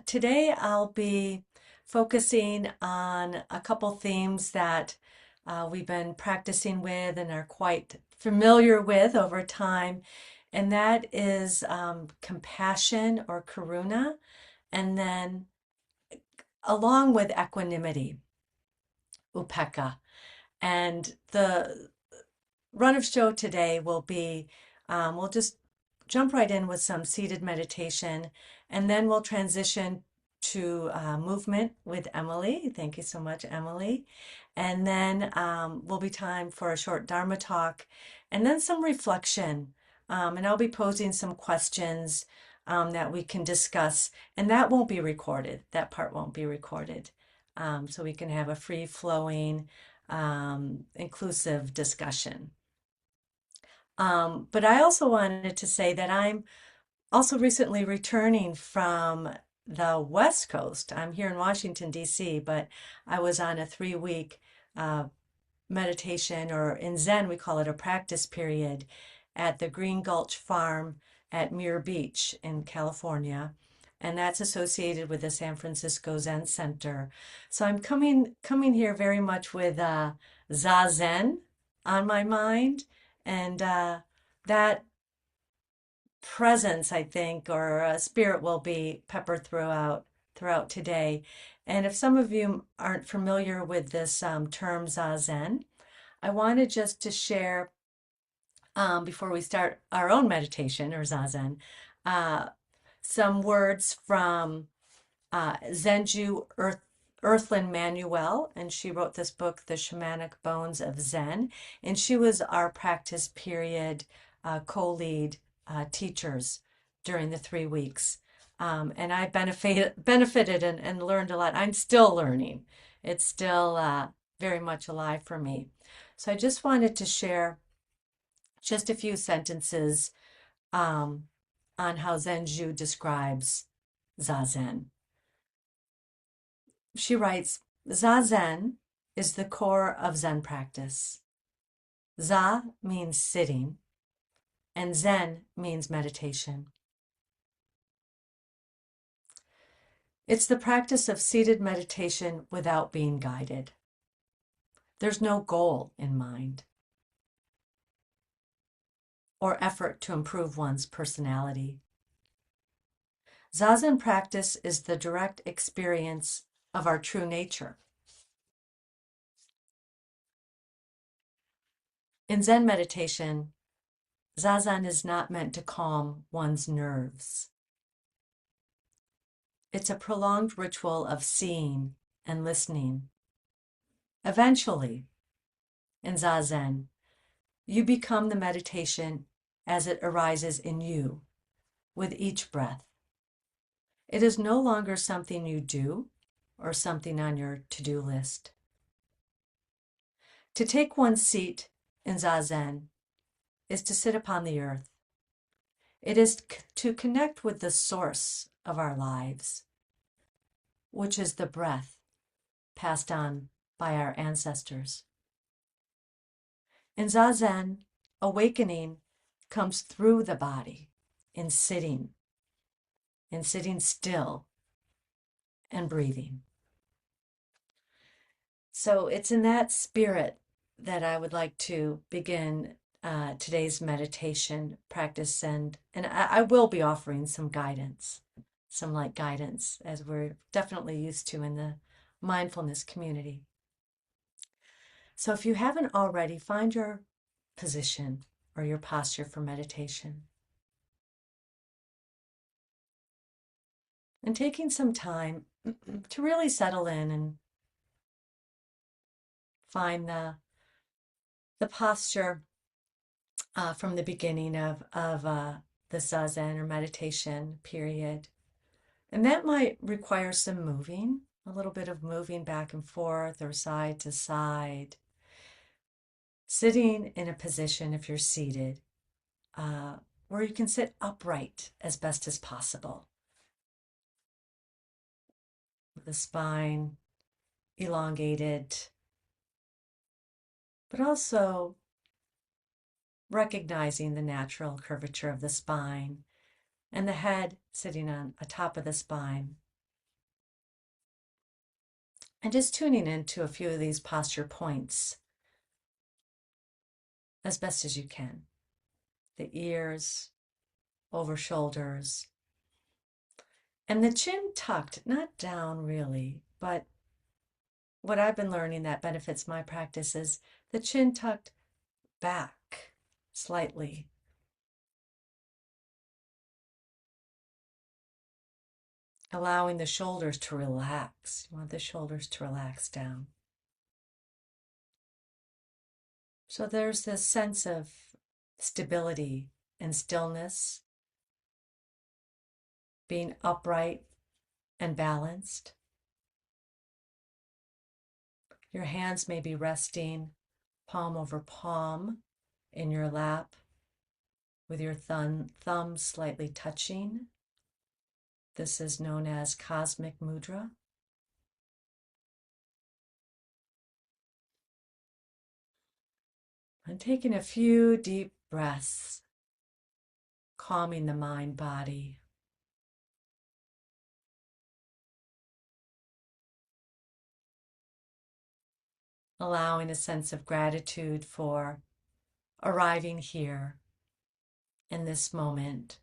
Today I'll be focusing on a couple themes that we've been practicing with and are quite familiar with over time, and that is compassion or karuna, and then along with equanimity, upekkha. And the run of show today will be, we'll just jump right in with some seated meditation, and then we'll transition to movement with Emily. Thank you so much, Emily. And then will be time for a short Dharma talk, and then some reflection. And I'll be posing some questions that we can discuss, and that won't be recorded. That part won't be recorded. So we can have a free flowing, inclusive discussion. But I also wanted to say that I'm also recently returning from the West Coast. I'm here in Washington, D.C., but I was on a 3-week meditation, or in Zen, we call it a practice period, at the Green Gulch Farm at Muir Beach in California. And that's associated with the San Francisco Zen Center. So I'm coming here very much with Zazen on my mind, and that presence, I think, or spirit will be peppered throughout today. And if some of you aren't familiar with this term Zazen, I wanted just to share before we start our own meditation or Zazen, some words from Zenju Earthlyn Manuel, and she wrote this book, The Shamanic Bones of Zen, and she was our practice period co-lead teachers during the 3 weeks. And I benefited and learned a lot. I'm still learning. It's still very much alive for me. So I just wanted to share just a few sentences on how Zenju describes Zazen. She writes, Zazen is the core of Zen practice. Za means sitting, and Zen means meditation. It's the practice of seated meditation without being guided. There's no goal in mind or effort to improve one's personality. Zazen practice is the direct experience of our true nature. In Zen meditation, Zazen is not meant to calm one's nerves. It's a prolonged ritual of seeing and listening. Eventually, in Zazen, you become the meditation as it arises in you with each breath. It is no longer something you do or something on your to-do list. To take one's seat in Zazen is to sit upon the earth. It is to connect with the source of our lives, which is the breath passed on by our ancestors. In Zazen, awakening comes through the body in sitting still and breathing. So it's in that spirit that I would like to begin today's meditation practice, and I will be offering some guidance, some light guidance, as we're definitely used to in the mindfulness community. So if you haven't already, find your position or your posture for meditation. And taking some time to really settle in and find the posture from the beginning of the Zazen or meditation period. And that might require some moving, a little bit of moving back and forth or side to side. Sitting in a position, if you're seated, where you can sit upright as best as possible, with the spine elongated, but also recognizing the natural curvature of the spine and the head sitting on atop of the spine, And just tuning into a few of these posture points as best as you can. The ears, over shoulders, and the chin tucked, not down really, but what I've been learning that benefits my practice is the chin tucked back slightly. Allowing the shoulders to relax. You want the shoulders to relax down. So there's this sense of stability and stillness, being upright and balanced. Your hands may be resting palm over palm in your lap with your thumb slightly touching. This is known as cosmic mudra. And taking a few deep breaths, calming the mind body. Allowing a sense of gratitude for arriving here in this moment,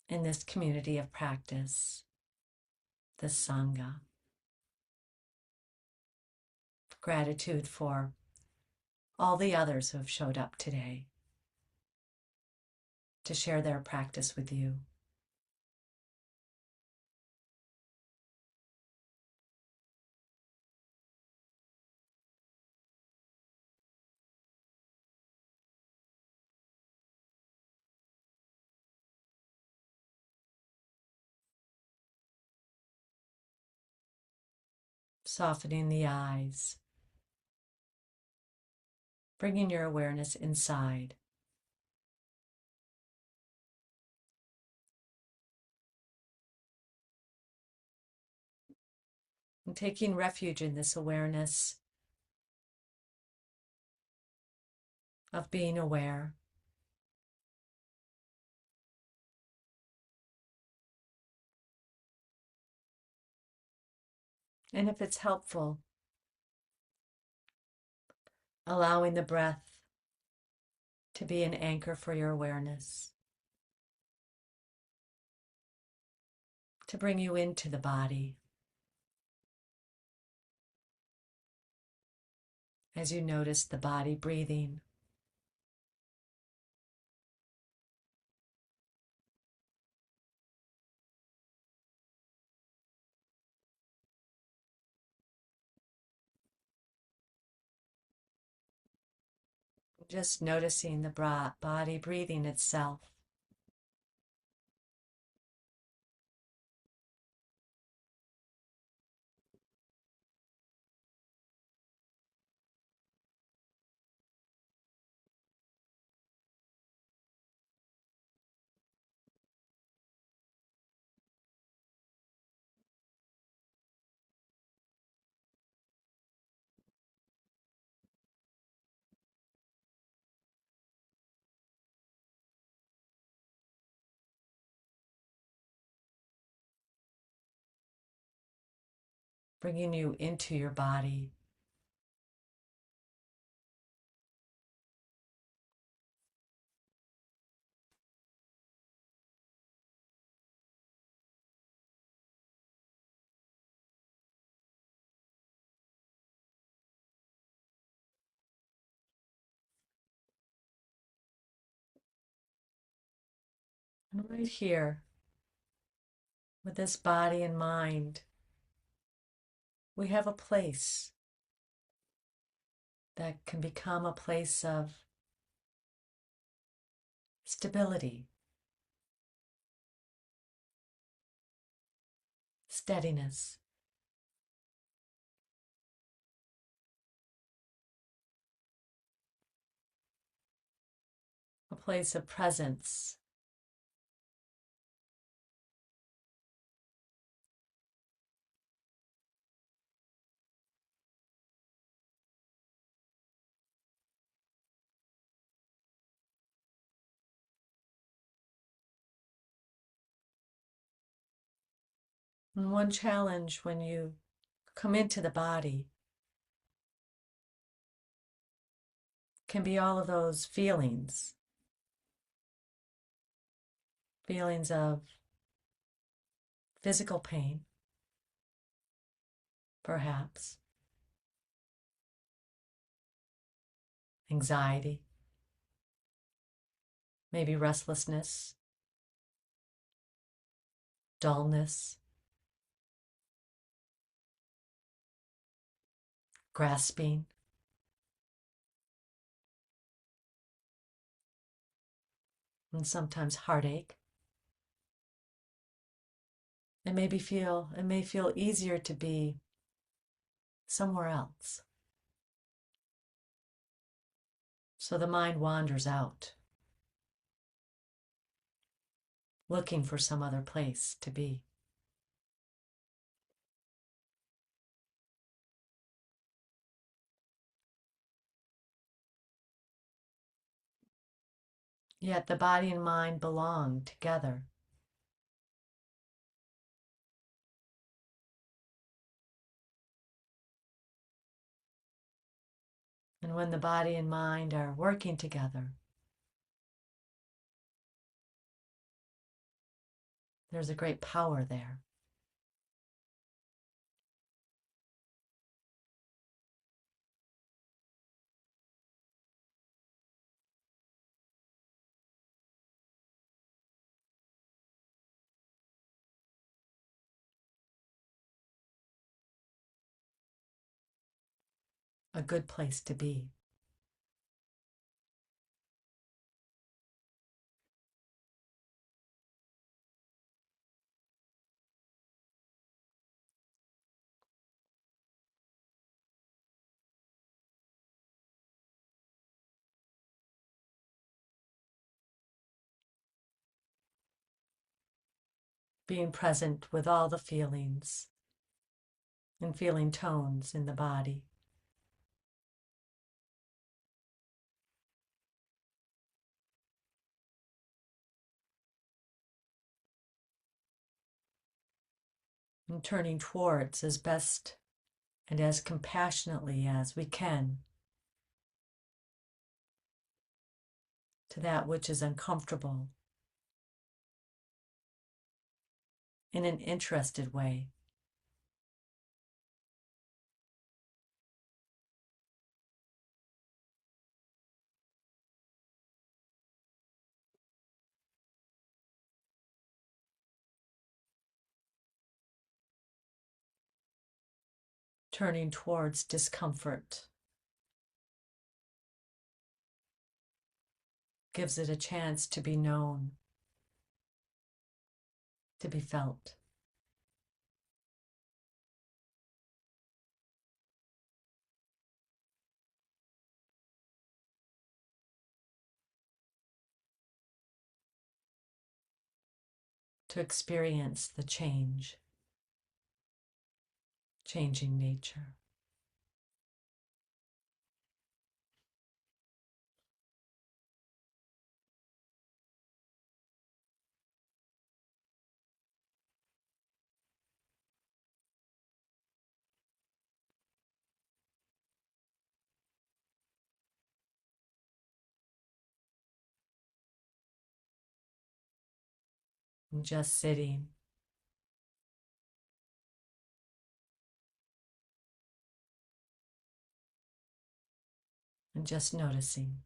in this community of practice, the sangha. Gratitude for all the others who have showed up today to share their practice with you. Softening the eyes, bringing your awareness inside. And taking refuge in this awareness of being aware. And if it's helpful, allowing the breath to be an anchor for your awareness, to bring you into the body as you notice the body breathing. Just noticing the body breathing itself. Bringing you into your body. And right here, with this body and mind, we have a place that can become a place of stability, steadiness, a place of presence, And one challenge when you come into the body can be all of those feelings, feelings of physical pain, perhaps, anxiety, maybe restlessness, dullness, grasping, and sometimes heartache. It may feel easier to be somewhere else. So the mind wanders out, looking for some other place to be. Yet the body and mind belong together. And when the body and mind are working together, there's a great power there. A good place to be. Being present with all the feelings and feeling tones in the body. And turning towards as best and as compassionately as we can to that which is uncomfortable in an interested way. Turning towards discomfort gives it a chance to be known, to be felt. To experience the change, changing nature. And just sitting and just noticing.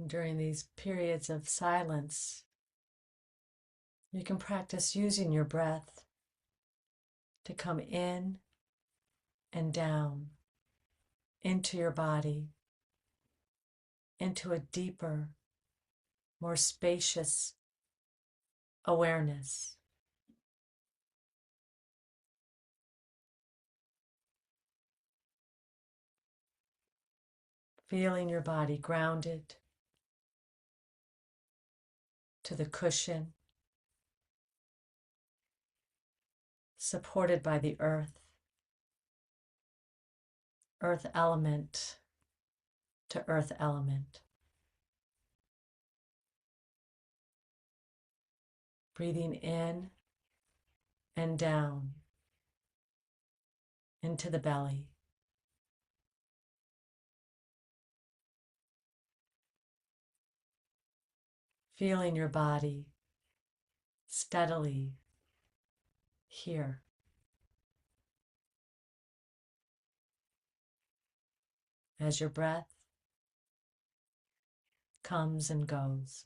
During these periods of silence, you can practice using your breath to come in and down into your body, into a deeper, more spacious awareness. Feeling your body grounded to the cushion, supported by the earth element to earth element. Breathing in and down into the belly. Feeling your body steadily here. As your breath comes and goes.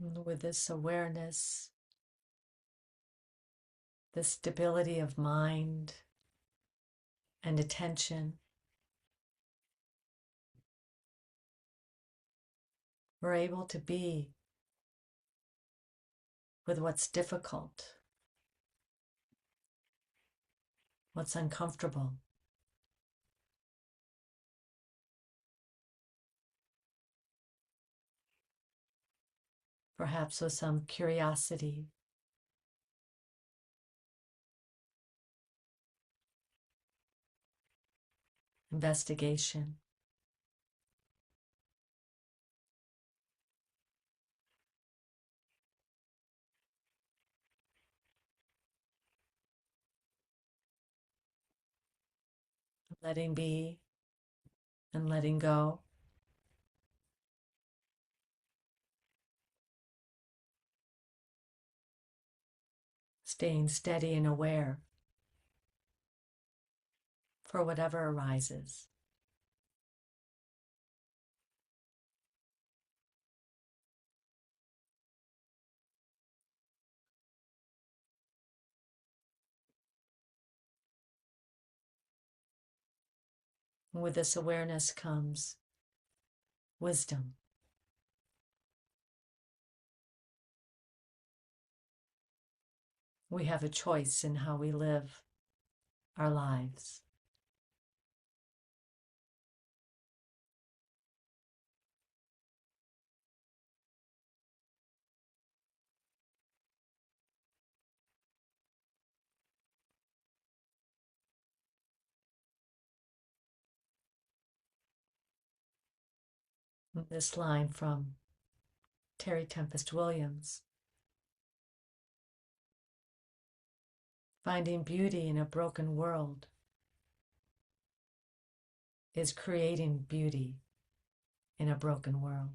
And with this awareness, the stability of mind and attention, we're able to be with what's difficult, what's uncomfortable, perhaps with some curiosity, investigation. Letting be and letting go, staying steady and aware for whatever arises. And with this awareness comes wisdom. We have a choice in how we live our lives. This line from Terry Tempest Williams: finding beauty in a broken world is creating beauty in a broken world.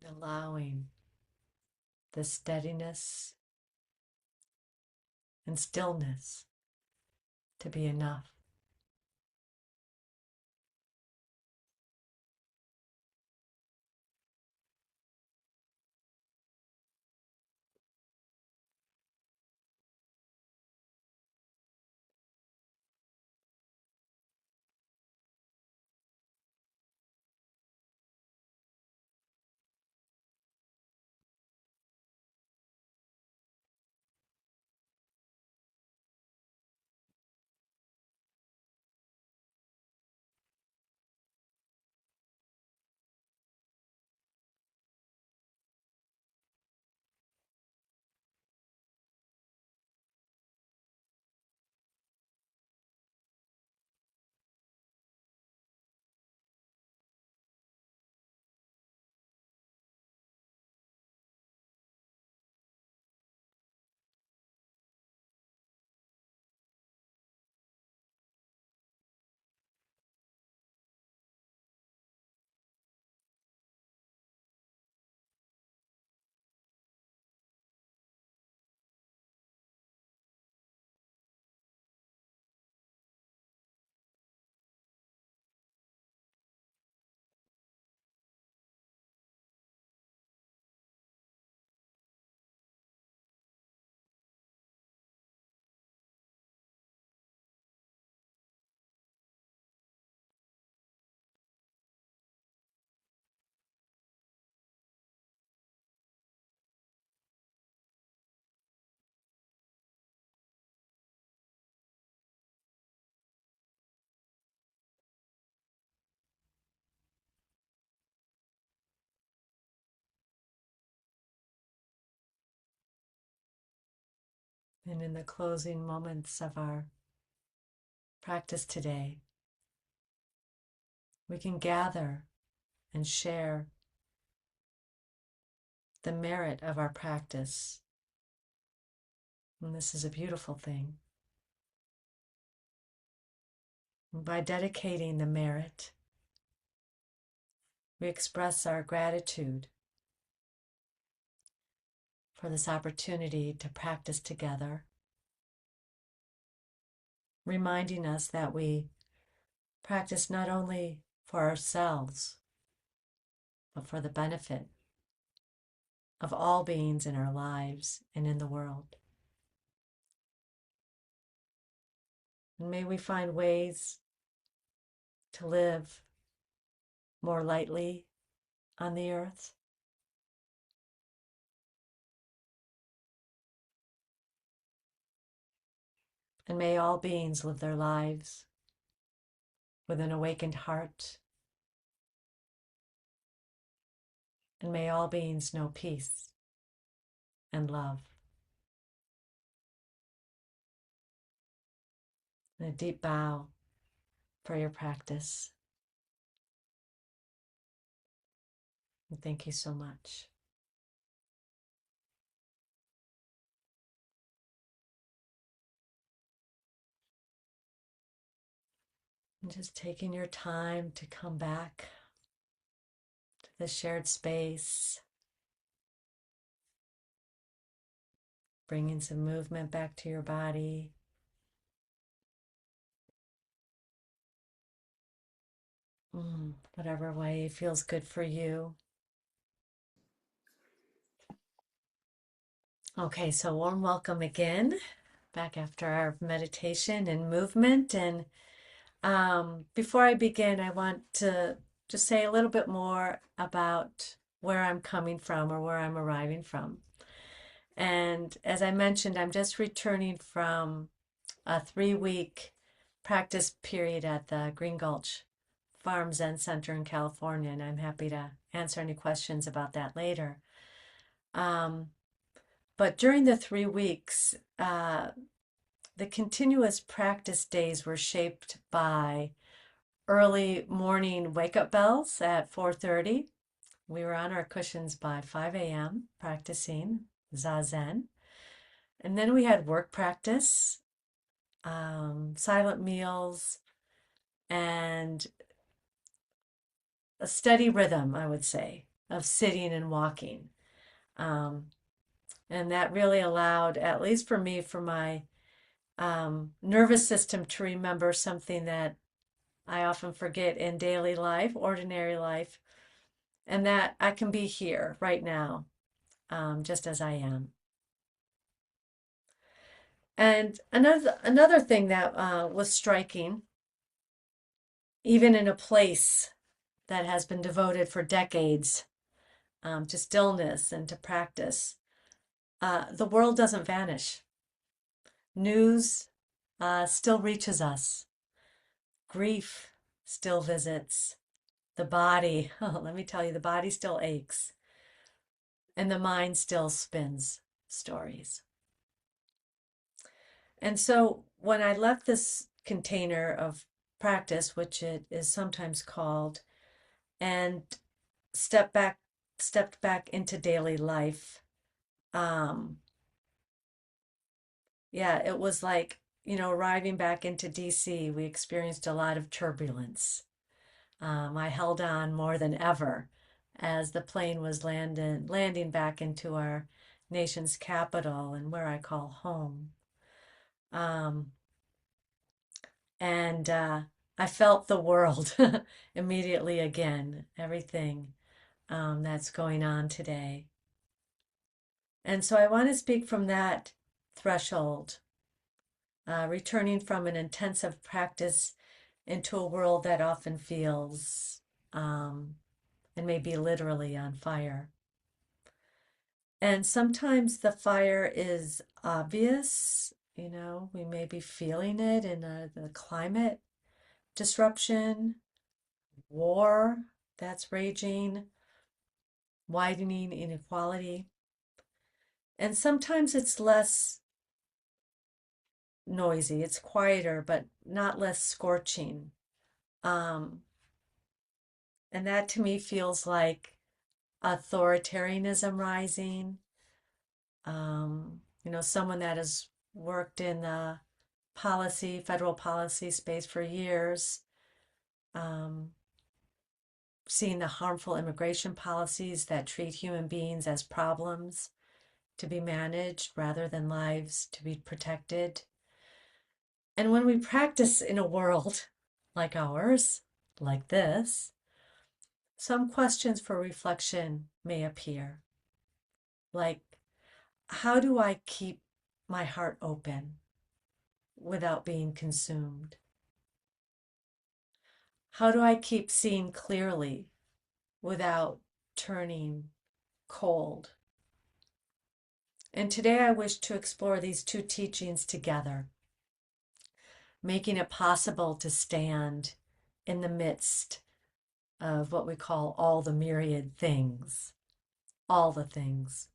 and allowing the steadiness and stillness to be enough. And in the closing moments of our practice today, we can gather and share the merit of our practice. And this is a beautiful thing. And by dedicating the merit, we express our gratitude for this opportunity to practice together, reminding us that we practice not only for ourselves, but for the benefit of all beings in our lives and in the world. And may we find ways to live more lightly on the earth, and may all beings live their lives with an awakened heart, and may all beings know peace and love. And a deep bow for your practice. And thank you so much. And just taking your time to come back to the shared space, bringing some movement back to your body. Whatever way feels good for you. Okay, so warm welcome again, back after our meditation and movement. And before I begin, I want to just say a little bit more about where I'm coming from or where I'm arriving from. And as I mentioned, I'm just returning from a 3-week practice period at the Green Gulch Farm Zen Center in California, and I'm happy to answer any questions about that later. But during the 3 weeks, the continuous practice days were shaped by early morning wake-up bells at 4:30. We were on our cushions by 5 a.m. practicing Zazen. And then we had work practice, silent meals, and a steady rhythm, I would say. of sitting and walking. Um, and that really allowed, at least for me, for my nervous system to remember something that I often forget in daily life, ordinary life, and that I can be here right now, just as I am. And another thing that was striking, even in a place that has been devoted for decades to stillness and to practice, the world doesn't vanish. News still reaches us. Grief still visits. The body, oh, let me tell you, the body still aches. And the mind still spins stories. And so when I left this container of practice, which it is sometimes called, and stepped back into daily life, yeah, it was like, arriving back into DC, we experienced a lot of turbulence. I held on more than ever as the plane was landing back into our nation's capital and where I call home. Um, and I felt the world immediately again, everything that's going on today. And so I want to speak from that threshold, returning from an intensive practice into a world that often feels and may be literally on fire. And sometimes the fire is obvious, we may be feeling it in the climate disruption, war that's raging, widening inequality. And sometimes it's less noisy, it's quieter, but not less scorching. Um, and that to me feels like authoritarianism rising. Someone that has worked in the federal policy space for years, um, seeing the harmful immigration policies that treat human beings as problems to be managed rather than lives to be protected. And when we practice in a world like ours, like this, some questions for reflection may appear. Like, how do I keep my heart open without being consumed? How do I keep seeing clearly without turning cold? And today I wish to explore these two teachings together, making it possible to stand in the midst of what we call all the myriad things, all the things,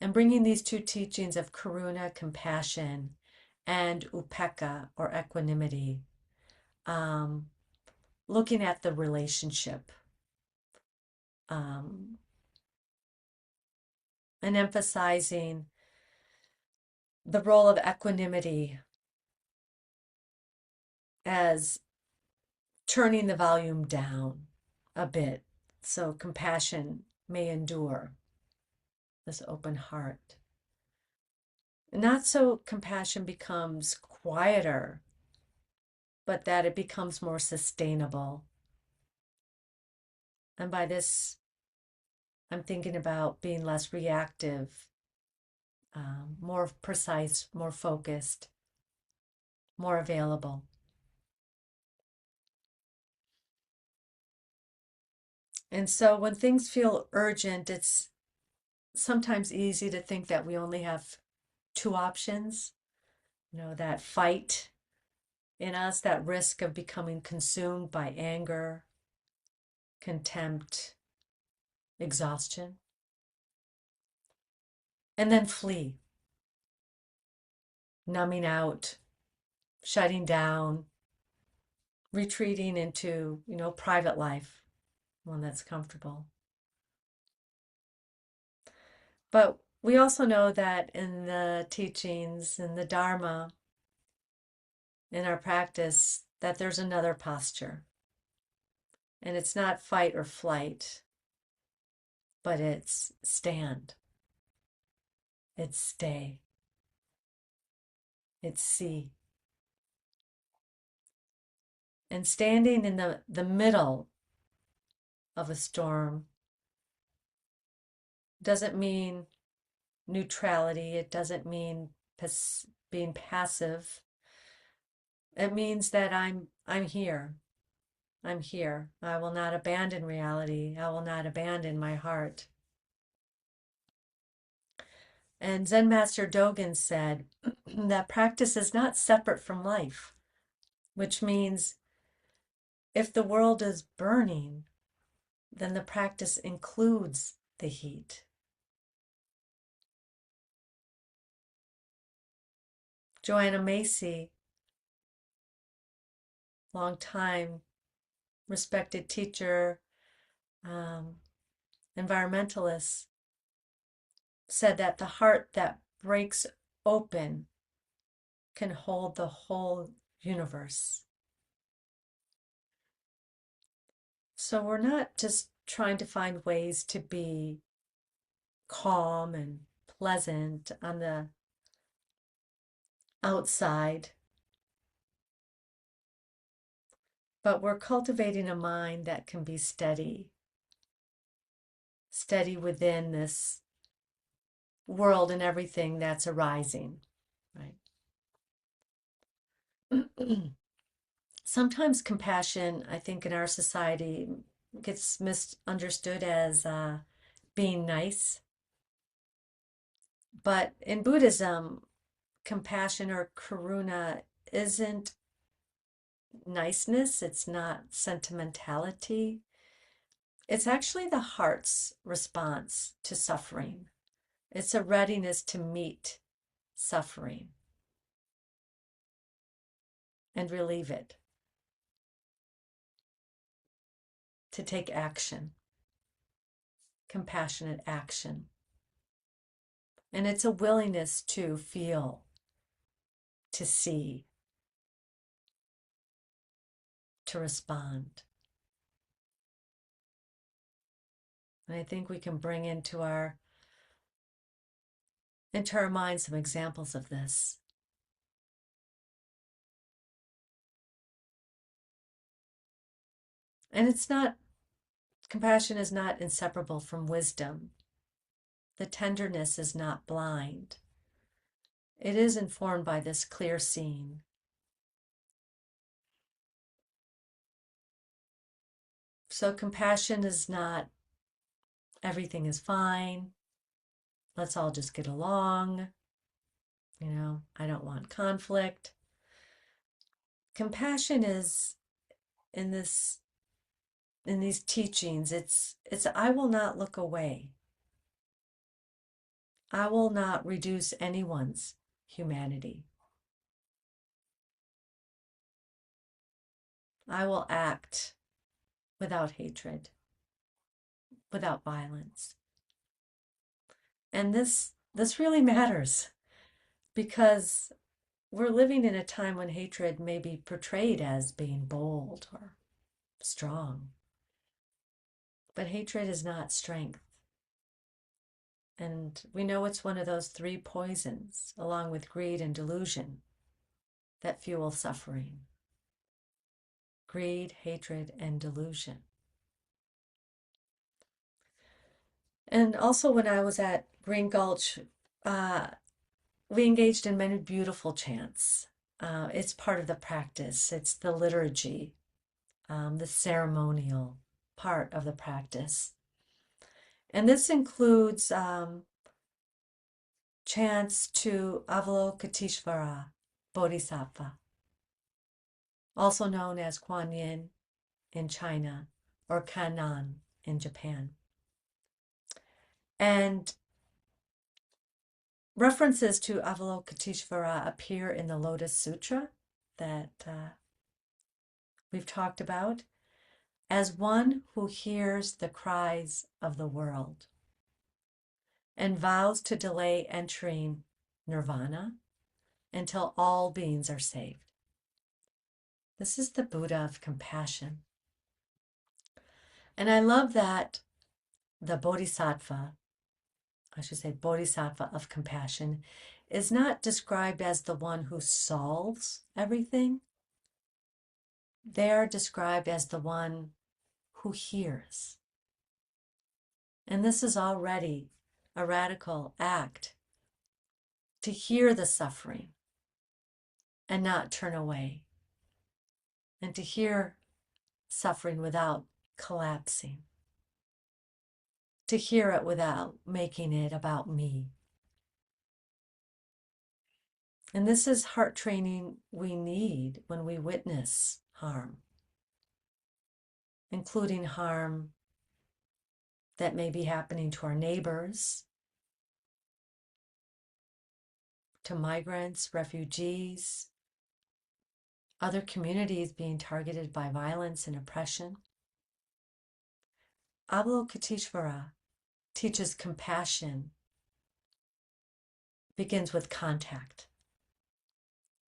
and bringing these two teachings of karuna, compassion, and upekkha, or equanimity, um, looking at the relationship, um, and emphasizing the role of equanimity as turning the volume down a bit so compassion may endure, this open heart. Not so compassion becomes quieter, but that it becomes more sustainable. And by this, I'm thinking about being less reactive, more precise, more focused, more available. And so when things feel urgent, it's sometimes easy to think that we only have two options, that fight in us, that risk of becoming consumed by anger, contempt, exhaustion, and then flee, numbing out, shutting down, retreating into, private life, one that's comfortable. But we also know that in the teachings, in the dharma, in our practice, that there's another posture. And it's not fight or flight. but it's stand, it's stay, it's see. And standing in the middle of a storm doesn't mean neutrality. It doesn't mean being passive. It means that I'm here. I'm here. I will not abandon reality. I will not abandon my heart. And Zen Master Dogen said that practice is not separate from life, which means if the world is burning, then the practice includes the heat. Joanna Macy, long time respected teacher, environmentalist, said that the heart that breaks open can hold the whole universe. So we're not just trying to find ways to be calm and pleasant on the outside, but we're cultivating a mind that can be steady, steady within this world and everything that's arising, right? Sometimes compassion, I think, in our society gets misunderstood as being nice. But in Buddhism, compassion or karuna isn't niceness, it's not sentimentality. It's actually the heart's response to suffering. It's a readiness to meet suffering and relieve it, to take action, compassionate action. And it's a willingness to feel, to see, to respond. And I think we can bring into our mind some examples of this. And it's not, compassion is not inseparable from wisdom. The tenderness is not blind. It is informed by this clear seeing. So compassion is not everything is fine. Let's all just get along. I don't want conflict. Compassion is in these teachings, it's I will not look away. I will not reduce anyone's humanity. I will act without hatred, without violence. And this really matters because we're living in a time when hatred may be portrayed as being bold or strong. But hatred is not strength. And we know it's one of those three poisons, along with greed and delusion, that fuel suffering. Greed, hatred, and delusion. And also when I was at Green Gulch, we engaged in many beautiful chants. It's part of the practice. It's the liturgy, the ceremonial part of the practice. And this includes chants to Avalokiteshvara Bodhisattva, also known as Kuan Yin in China or Kannon in Japan. And references to Avalokiteshvara appear in the Lotus Sutra that we've talked about as one who hears the cries of the world and vows to delay entering nirvana until all beings are saved. This is the Buddha of compassion. And I love that the bodhisattva, I should say bodhisattva of compassion, is not described as the one who solves everything. They are described as the one who hears. And this is already a radical act, to hear the suffering and not turn away, and to hear suffering without collapsing, to hear it without making it about me. And this is heart training we need when we witness harm, including harm that may be happening to our neighbors, to migrants, refugees, other communities being targeted by violence and oppression. Avalokiteshvara teaches compassion begins with contact,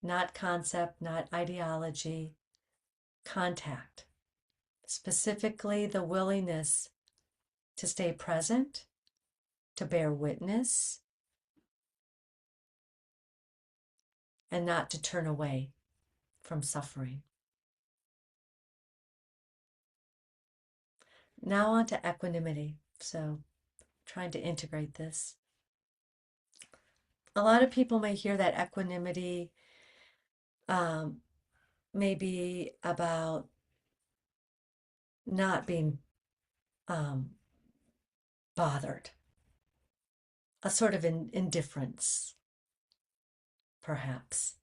not concept, not ideology, contact. Specifically, the willingness to stay present, to bear witness, and not to turn away from suffering. Now on to equanimity. So, trying to integrate this. A lot of people may hear that equanimity may be about not being bothered, a sort of indifference, perhaps.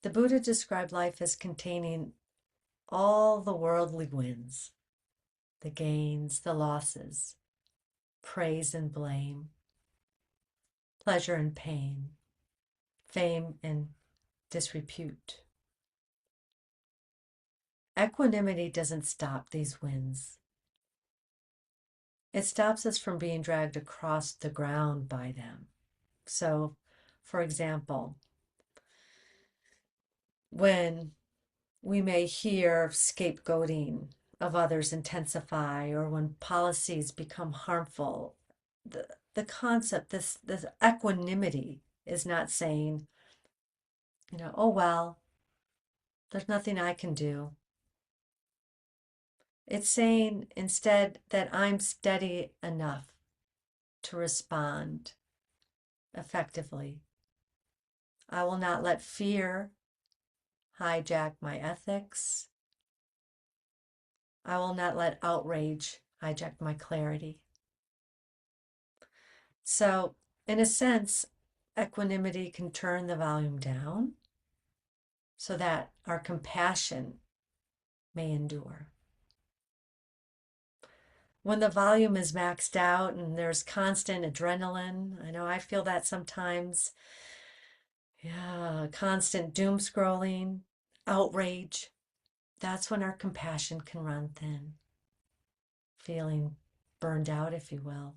The Buddha described life as containing all the worldly wins, the gains, the losses, praise and blame, pleasure and pain, fame and disrepute. Equanimity doesn't stop these wins. It stops us from being dragged across the ground by them. So, for example, when we may hear scapegoating of others intensify, or when policies become harmful, the concept, this equanimity is not saying, oh well, there's nothing I can do. It's saying instead that I'm steady enough to respond effectively. I will not let fear hijack my ethics. I will not let outrage hijack my clarity. So, in a sense, equanimity can turn the volume down so that our compassion may endure. When the volume is maxed out and there's constant adrenaline, I know I feel that sometimes. Yeah, constant doom scrolling, outrage. That's when our compassion can run thin, feeling burned out, if you will.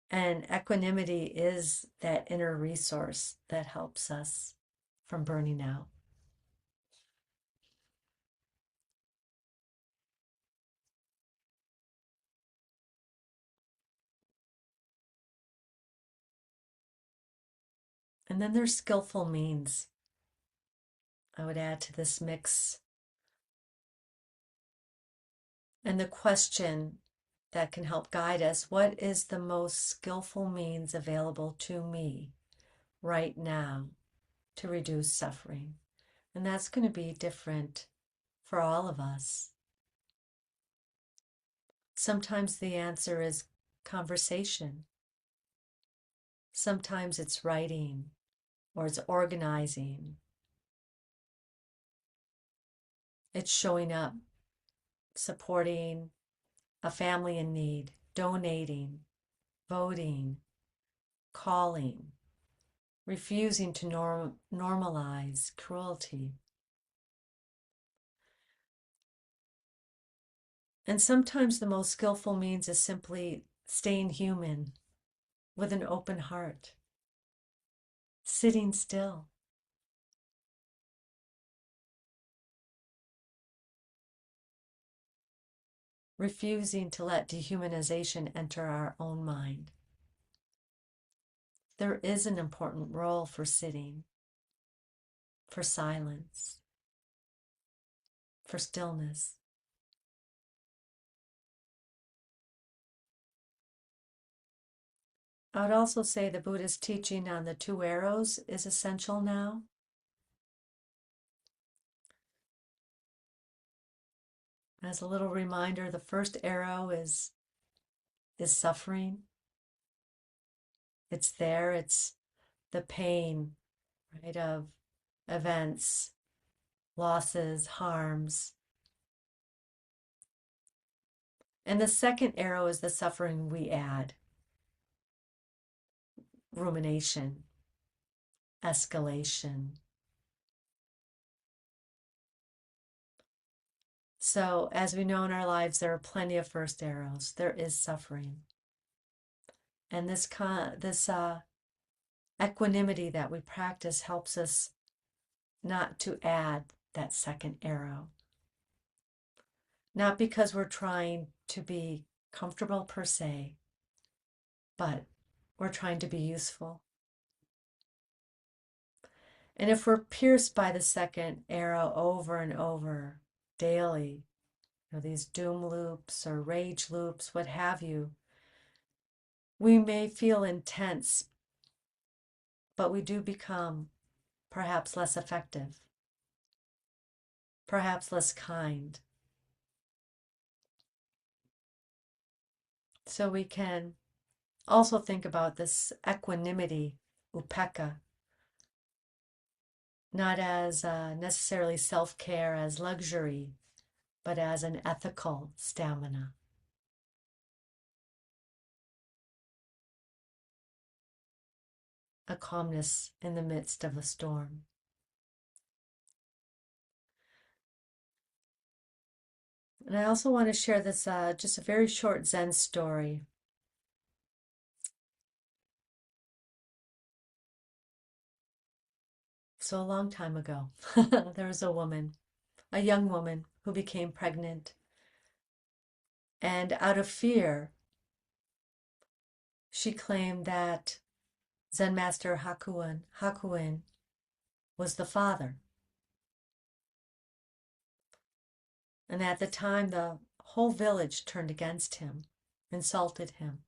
And equanimity is that inner resource that helps us from burning out. And then there's skillful means. I would add to this mix. And the question that can help guide us, what is the most skillful means available to me right now to reduce suffering? And that's going to be different for all of us. Sometimes the answer is conversation. Sometimes it's writing, or it's organizing. It's showing up, supporting a family in need, donating, voting, calling, refusing to normalize cruelty. And sometimes the most skillful means is simply staying human with an open heart, sitting still. refusing to let dehumanization enter our own mind. There is an important role for sitting, for silence, for stillness. I would also say the Buddhist teaching on the two arrows is essential now. As a little reminder, the first arrow is suffering. It's there, it's the pain, right, of events, losses, harms. And the second arrow is the suffering we add. Rumination, escalation. So, as we know in our lives, there are plenty of first arrows. There is suffering. And this equanimity that we practice helps us not to add that second arrow. Not because we're trying to be comfortable per se, but we're trying to be useful. And if we're pierced by the second arrow over and over daily, these doom loops or rage loops, what have you, we may feel intense, but we do become perhaps less effective, perhaps less kind. So we can also think about this equanimity, upekkha, not as necessarily self-care, as luxury, but as an ethical stamina. A calmness in the midst of a storm. And I also want to share this, just a very short Zen story. So a long time ago, there was a woman, a young woman, who became pregnant. And out of fear, she claimed that Zen Master Hakuin was the father. And at the time, the whole village turned against him, insulted him,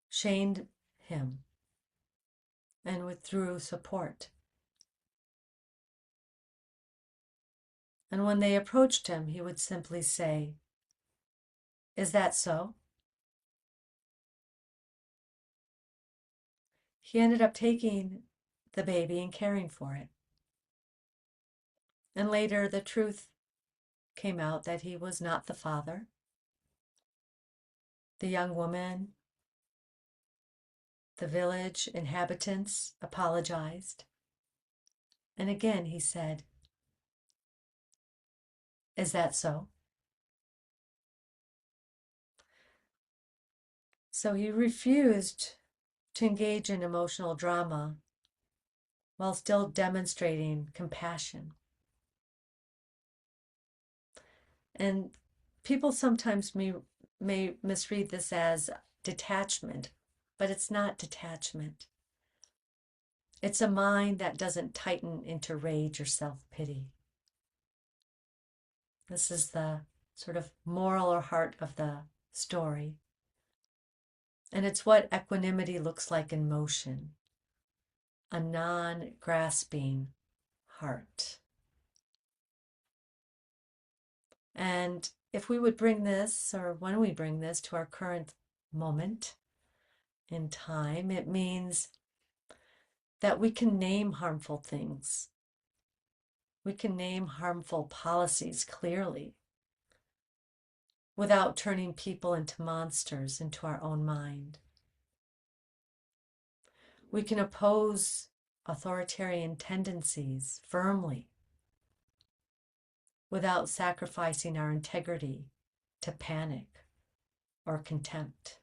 shamed him, and withdrew support. And when they approached him, he would simply say, "Is that so?" He ended up taking the baby and caring for it. And later, the truth came out that he was not the father. The young woman, the village inhabitants apologized. And again, he said, "Is that so?" So he refused to engage in emotional drama while still demonstrating compassion. And people sometimes may misread this as detachment, but it's not detachment. It's a mind that doesn't tighten into rage or self-pity. This is the sort of moral or heart of the story. And it's what equanimity looks like in motion. A non-grasping heart. And if we would bring this, or when we bring this to our current moment in time, it means that we can name harmful things. We can name harmful policies clearly without turning people into monsters into our own mind. We can oppose authoritarian tendencies firmly without sacrificing our integrity to panic or contempt.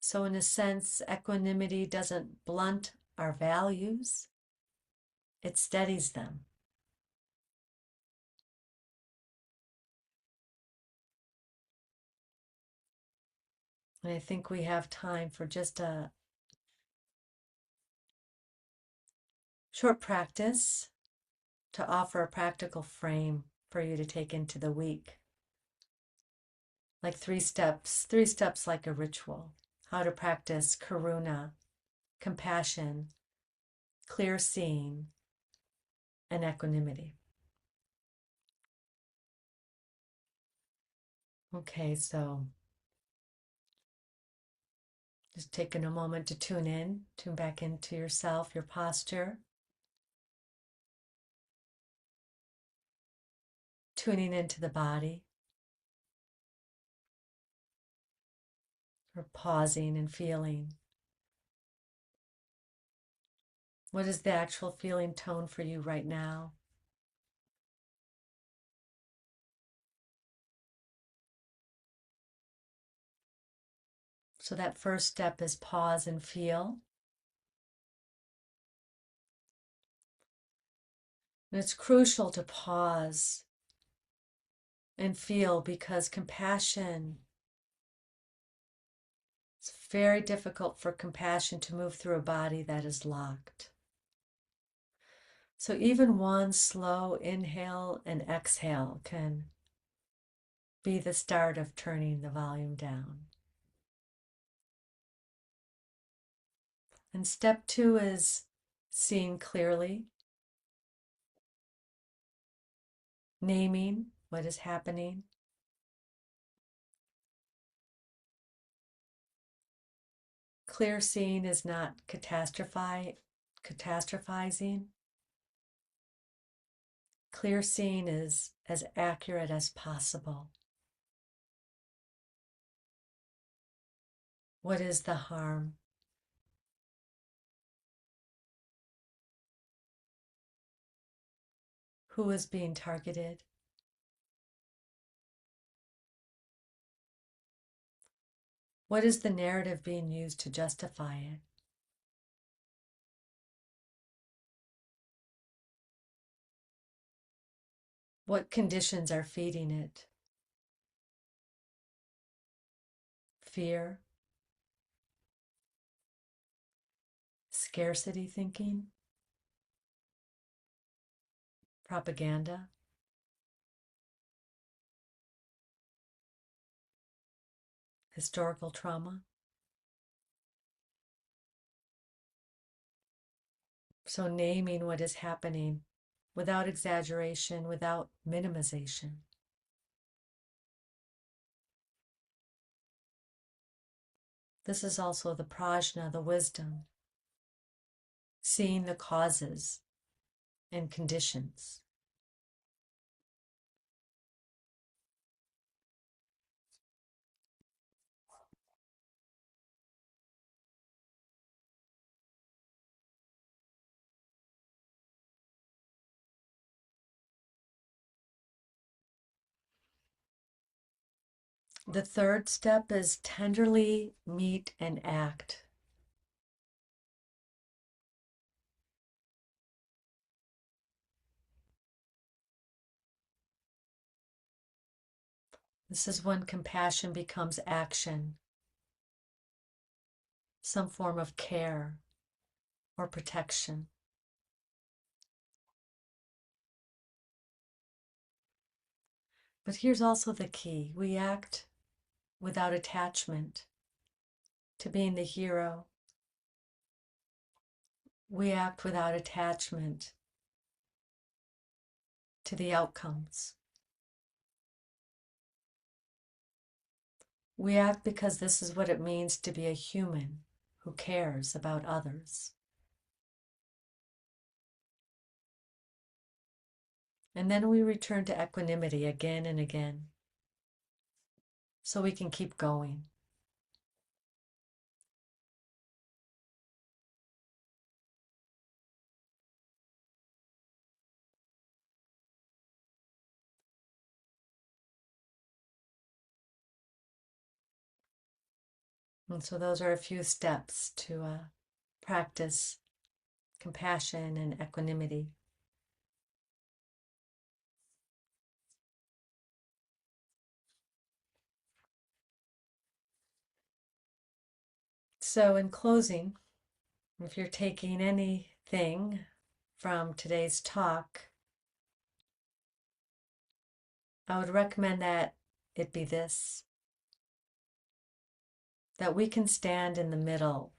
So in a sense, equanimity doesn't blunt our values, it steadies them. And I think we have time for just a short practice to offer a practical frame for you to take into the week. Like three steps like a ritual. How to practice karuna, compassion, clear seeing, and equanimity. Okay, so just taking a moment to tune back into yourself, your posture, tuning into the body, or pausing and feeling. What is the actual feeling tone for you right now? So that first step is pause and feel. And it's crucial to pause and feel because compassion, it's very difficult for compassion to move through a body that is locked. So even one slow inhale and exhale can be the start of turning the volume down. And step 2 is seeing clearly, naming what is happening. Clear seeing is not catastrophizing. Clear seeing is as accurate as possible. What is the harm? Who is being targeted? What is the narrative being used to justify it? What conditions are feeding it? Fear? Scarcity thinking? Propaganda? Historical trauma? So naming what is happening without exaggeration, without minimization. This is also the prajna, the wisdom, seeing the causes and conditions. The third step is tenderly meet and act. This is when compassion becomes action, some form of care or protection. But here's also the key. We act without attachment to being the hero. We act without attachment to the outcomes. We act because this is what it means to be a human who cares about others. And then we return to equanimity again and again so we can keep going. And so those are a few steps to practice compassion and equanimity. So, in closing, if you're taking anything from today's talk, I would recommend that it be this: that we can stand in the middle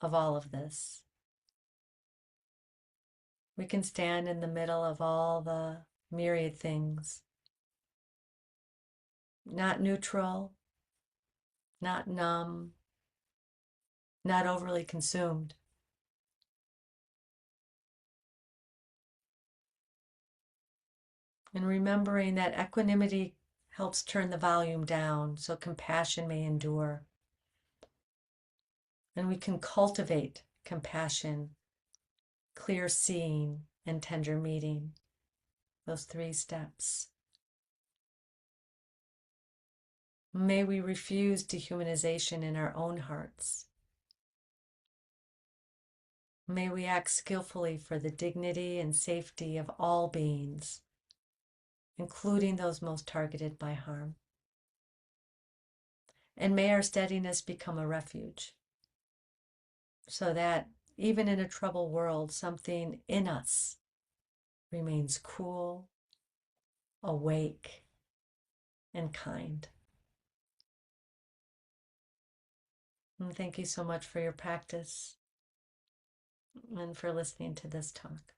of all of this. We can stand in the middle of all the myriad things, not neutral, not numb, not overly consumed. And remembering that equanimity helps turn the volume down so compassion may endure. And we can cultivate compassion, clear seeing, and tender meeting. Those 3 steps. May we refuse dehumanization in our own hearts. May we act skillfully for the dignity and safety of all beings, including those most targeted by harm. And may our steadiness become a refuge, so that even in a troubled world, something in us remains cool, awake, and kind. And thank you so much for your practice and for listening to this talk.